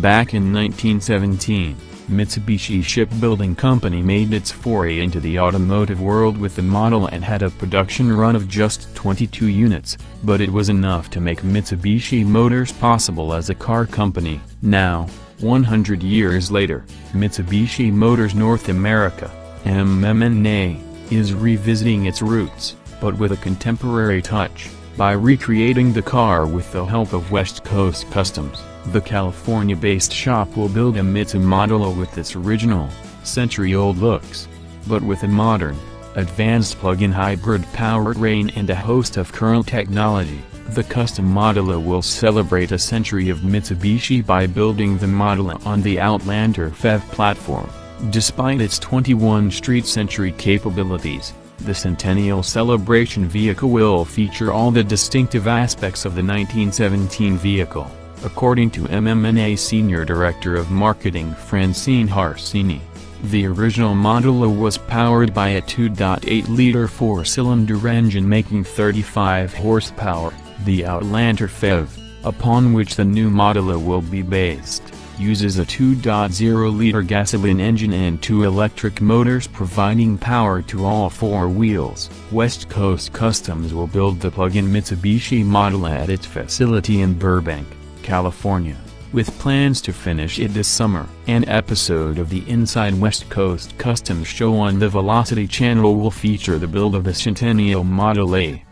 Back in 1917, Mitsubishi Shipbuilding Company made its foray into the automotive world with the Model A. Had a production run of just 22 units, but it was enough to make Mitsubishi Motors possible as a car company. Now, 100 years later, Mitsubishi Motors North America, MMNA, is revisiting its roots, but with a contemporary touch, by recreating the car with the help of West Coast Customs. The California-based shop will build a Mitsu Model A with its original, century-old looks, but with a modern, advanced plug-in hybrid powertrain and a host of current technology. The custom Model A will celebrate a century of Mitsubishi by building the Model A on the Outlander Phev platform. Despite its 21 street-century capabilities, the Centennial Celebration vehicle will feature all the distinctive aspects of the 1917 vehicle, according to MMNA Senior Director of Marketing Francine Harsini. The original Model A was powered by a 2.8-liter four-cylinder engine making 35 horsepower. The Outlander Phev, upon which the new Model A will be based, uses a 2.0-liter gasoline engine and two electric motors providing power to all four wheels. West Coast Customs will build the plug-in Mitsubishi Model A at its facility in Burbank, California, with plans to finish it this summer. An episode of the Inside West Coast Customs show on the Velocity channel will feature the build of the Centennial Model A.